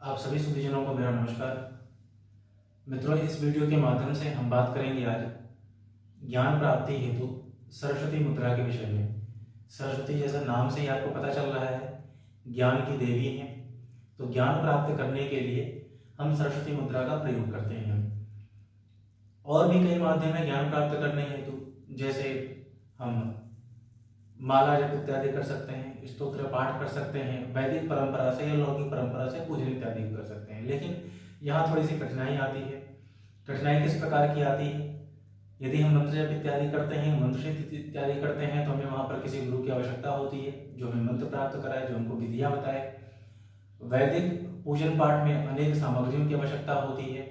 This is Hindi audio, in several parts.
आप सभी सुधीजनों को मेरा नमस्कार। मित्रों, इस वीडियो के माध्यम से हम बात करेंगे आज ज्ञान प्राप्ति हेतु सरस्वती मुद्रा के विषय में। सरस्वती जैसा नाम से ही आपको पता चल रहा है, ज्ञान की देवी है। तो ज्ञान प्राप्त करने के लिए हम सरस्वती मुद्रा का प्रयोग करते हैं। और भी कई माध्यम है ज्ञान प्राप्त करने हेतु, जैसे हम माला जप इत्यादि कर सकते हैं, स्तोत्र पाठ कर सकते हैं, वैदिक परंपरा से या लौकिक परंपरा से पूजन इत्यादि कर सकते हैं। लेकिन यहाँ थोड़ी सी कठिनाई आती है। कठिनाई किस प्रकार की आती है? यदि हम मंत्र जप इत्यादि करते हैं, मंत्र सिद्धि इत्यादि करते हैं, तो हमें वहाँ पर किसी गुरु की आवश्यकता होती है जो हमें मंत्र प्राप्त कराए, जो हमको विधियाँ बताए। वैदिक पूजन पाठ में अनेक सामग्रियों की आवश्यकता होती है,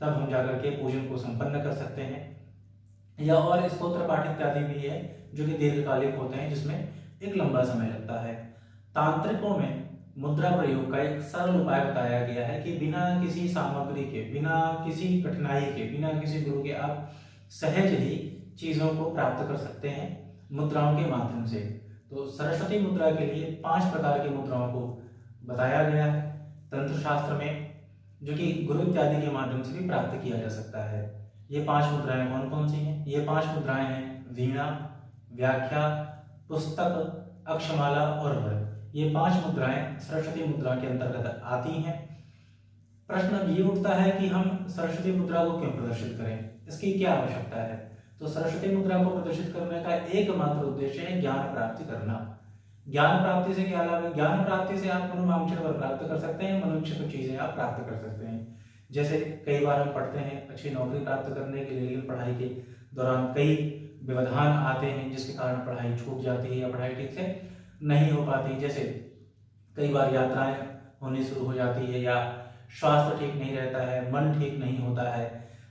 तब हम जाकर के पूजन को संपन्न कर सकते हैं। या और स्तोत्र पाठ इत्यादि भी है जो कि दीर्घकालिक होते हैं, जिसमें एक लंबा समय लगता है। तांत्रिकों में मुद्रा प्रयोग का एक सरल उपाय बताया गया है कि बिना किसी सामग्री के, बिना किसी कठिनाई के, बिना किसी गुरु के आप सहज ही चीजों को प्राप्त कर सकते हैं मुद्राओं के माध्यम से। तो सरस्वती मुद्रा के लिए 5 प्रकार की मुद्राओं को बताया गया है तंत्र शास्त्र में, जो कि गुरु इत्यादि के माध्यम से भी प्राप्त किया जा सकता है। ये 5 मुद्राएं कौन कौन सी हैं? ये 5 मुद्राएं हैं वीणा, व्याख्या, पुस्तक, अक्षमाला और वर। ये 5 मुद्राएं सरस्वती मुद्रा के अंतर्गत आती हैं। प्रश्न अब ये उठता है कि हम सरस्वती मुद्रा को क्यों प्रदर्शित करें, इसकी क्या आवश्यकता है? तो सरस्वती मुद्रा को प्रदर्शित करने का एकमात्र उद्देश्य है ज्ञान प्राप्ति करना। ज्ञान प्राप्ति से क्या लाभ है? ज्ञान प्राप्ति से आप मनोवांछित वर प्राप्त कर सकते हैं, मनोवांछित चीजें आप प्राप्त कर सकते हैं। जैसे कई बार हम पढ़ते हैं अच्छी नौकरी प्राप्त करने के लिए, लेकिन पढ़ाई के दौरान कई व्यवधान आते हैं जिसके कारण पढ़ाई छूट जाती है या पढ़ाई ठीक से नहीं हो पाती। जैसे कई बार यात्राएं होनी शुरू हो जाती है, या स्वास्थ्य ठीक नहीं रहता है, मन ठीक नहीं होता है।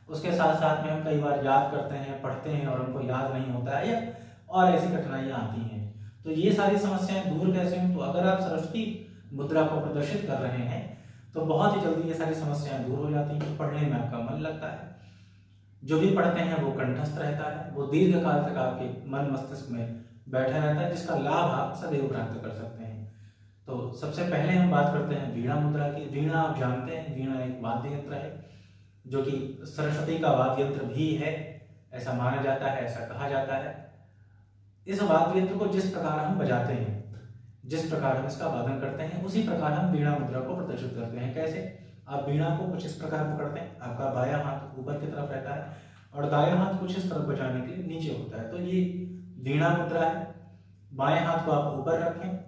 उसके साथ साथ में हम कई बार याद करते हैं, पढ़ते हैं और हमको याद नहीं होता है, या और ऐसी कठिनाइयां आती हैं। तो ये सारी समस्याएं दूर कैसे हों? तो अगर आप सरस्वती मुद्रा को प्रदर्शित कर रहे हैं तो बहुत ही जल्दी ये सारी समस्याएं दूर हो जाती हैं। पढ़ने में आपका मन लगता है, जो भी पढ़ते हैं वो कंठस्थ रहता है, वो दीर्घ काल तक आपके मन मस्तिष्क में बैठा रहता है, जिसका लाभ आप सदैव प्राप्त कर सकते हैं। तो सबसे पहले हम बात करते हैं वीणा मुद्रा की। वीणा आप जानते हैं, वीणा एक वाद्य यंत्र है जो कि सरस्वती का वाद्य यंत्र भी है, ऐसा माना जाता है, ऐसा कहा जाता है। इस वाद्य यंत्र को जिस प्रकार हम बजाते हैं, जिस प्रकार हम इसका वादन करते हैं, उसी प्रकार हम वीणा मुद्रा को प्रदर्शित करते हैं। कैसे? आप वीणा को कुछ इस प्रकार पकड़ते हैं, आपका बायां हाथ ऊपर की तरफ रहता है और दायां हाथ कुछ इस तरफ बजाने के लिए नीचे होता है। तो ये वीणा मुद्रा है। बाएं हाथ को आप ऊपर रखें,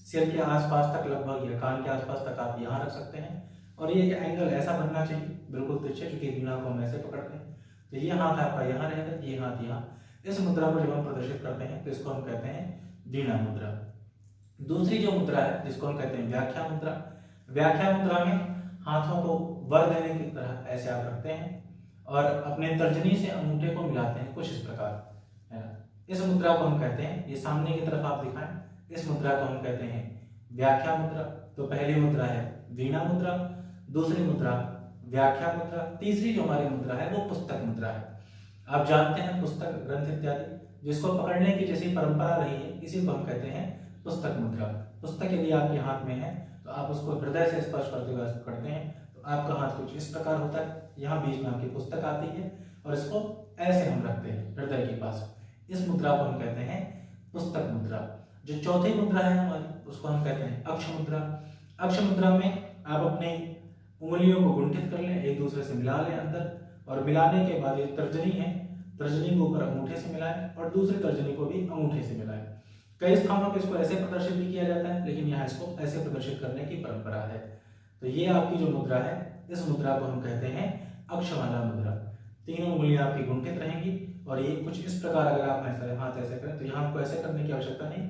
सिर के आसपास तक लगभग या कान के आसपास तक आप यहाँ रख सकते हैं, और ये एंगल ऐसा बनना चाहिए बिल्कुल तिरछे, क्योंकि वीणा को हम ऐसे पकड़ते हैं। तो ये हाथ आपका यहाँ रहेगा, ये हाथ यहाँ। इस मुद्रा को जब हम प्रदर्शित करते हैं तो इसको हम कहते हैं वीणा मुद्रा। दूसरी जो मुद्रा है जिसको हम कहते हैं व्याख्या मुद्रा। व्याख्या मुद्रा में हाथों को वर देने की तरह ऐसे आप रखते हैं और अपने तर्जनी से अंगूठे को मिलाते हैं कुछ इस प्रकार, है ना। इस मुद्रा को हम कहते हैं, ये सामने की तरफ आप दिखाएं, इस मुद्रा को हम कहते हैं व्याख्या मुद्रा। तो पहली मुद्रा है वीणा मुद्रा, दूसरी मुद्रा व्याख्या मुद्रा, तीसरी जो हमारी मुद्रा है वो पुस्तक मुद्रा है। आप जानते हैं पुस्तक, ग्रंथ इत्यादि जिसको पकड़ने की जैसी परंपरा रही है, इसी को हम कहते हैं पुस्तक मुद्रा। पुस्तक यदि आपके हाथ में है तो आप उसको हृदय से स्पर्श करते हुए पकड़ते हैं, तो आपका हाथ कुछ इस प्रकार होता है, यहाँ बीच में आपकी पुस्तक आती है और इसको ऐसे हम रखते हैं हृदय के पास। इस मुद्रा को हम कहते हैं पुस्तक मुद्रा। जो चौथी मुद्रा है हमारी, उसको हम कहते हैं अक्ष मुद्रा। अक्ष मुद्रा में आप अपने उंगलियों को गुंठित कर लें, एक दूसरे से मिला लें अंदर, और मिलाने के बाद ये तर्जनी है, तर्जनी को ऊपर अंगूठे से मिलाएं और दूसरी तर्जनी को भी अंगूठे से मिलाएं। कई स्थानों पर इसको ऐसे प्रदर्शित भी किया जाता है, लेकिन यहाँ इसको ऐसे प्रदर्शित करने की परंपरा है। तो ये आपकी जो मुद्रा है, इस मुद्रा को हम कहते हैं अक्षमाला मुद्रा। तीनों उंगलियां आपकी गुंठित रहेंगी और ये कुछ इस प्रकार, अगर आप ऐसे हाथ ऐसे करें तो यहाँ आपको ऐसे करने की आवश्यकता नहीं,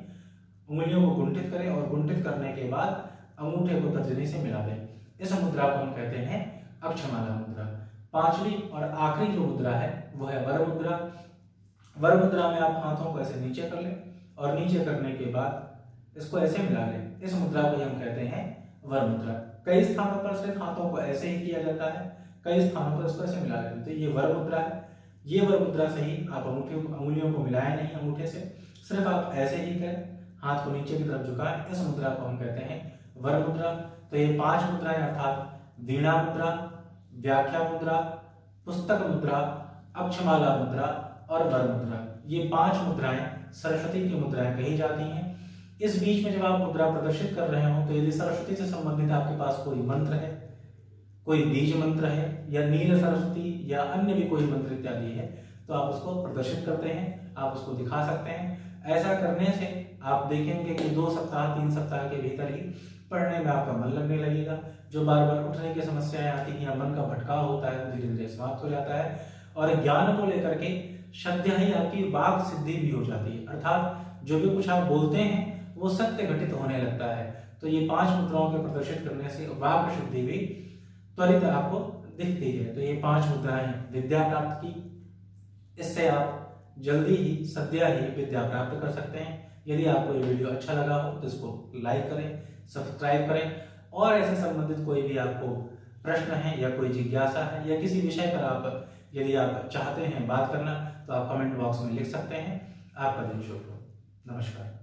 उंगलियों को गुंठित करें और गुंठित करने के बाद अंगूठे को तर्जनी से मिला दें। इस मुद्रा को हम कहते हैं अक्षमाला मुद्रा। पांचवी और आखिरी जो मुद्रा है वो है वर मुद्रा। वर मुद्रा में आप हाथों को ऐसे नीचे कर लें और नीचे करने के बाद इसको ऐसे मिला लें। इस मुद्रा को हम कहते हैं वर मुद्रा। कई स्थानों पर सिर्फ हाथों को ऐसे ही किया जाता है, कई स्थानों पर इसको ऐसे मिला लेते हैं। तो ये वर मुद्रा है। ये वर मुद्रा से ही आप अंगुलियों को मिलाएं नहीं अंगूठे से, सिर्फ आप ऐसे ही करें, हाथ को नीचे की तरफ झुकाएं। इस मुद्रा को हम कहते हैं वर मुद्रा। तो ये 5 मुद्राएं अर्थात वीणा मुद्रा, व्याख्या मुद्रा, पुस्तक मुद्रा, अक्षमाला मुद्रा और वर मुद्रा, ये 5 मुद्राएं सरस्वती की मुद्राएं कही जाती हैं। इस बीच में जब आप मुद्रा प्रदर्शित कर रहे हो तो यदि सरस्वती से संबंधित आपके पास कोई मंत्र है, कोई बीज मंत्र है या नील सरस्वती या अन्य भी कोई मंत्र इत्यादि है, तो आप उसको प्रदर्शित करते हैं, आप उसको दिखा सकते हैं। ऐसा करने से आप देखेंगे कि 2 सप्ताह 3 सप्ताह के भीतर ही पढ़ने में आपका मन लगने लगेगा। जो बार बार उठने की समस्याएं आती हैं या मन का भटकाव होता है, धीरे धीरे समाप्त हो जाता है और ज्ञान को लेकर के श्रद्धा ही आपकी वाक सिद्धि भी हो जाती है, अर्थात जो भी कुछ आप बोलते हैं वो सत्य घटित होने लगता है। तो ये 5 मुद्राओं के प्रदर्शित करने से वाक सिद्धि भी त्वरित आपको दिखती है। तो ये 5 मुद्राएं विद्या प्राप्त की, इससे आप जल्दी ही सद्या ही विद्या प्राप्त कर सकते हैं। यदि आपको ये वीडियो अच्छा लगा हो तो इसको लाइक करें, सब्सक्राइब करें और ऐसे संबंधित कोई भी आपको प्रश्न है या कोई जिज्ञासा है या किसी विषय पर आप यदि आप चाहते हैं बात करना तो आप कमेंट बॉक्स में लिख सकते हैं। आपका दिन शुभ हो। नमस्कार।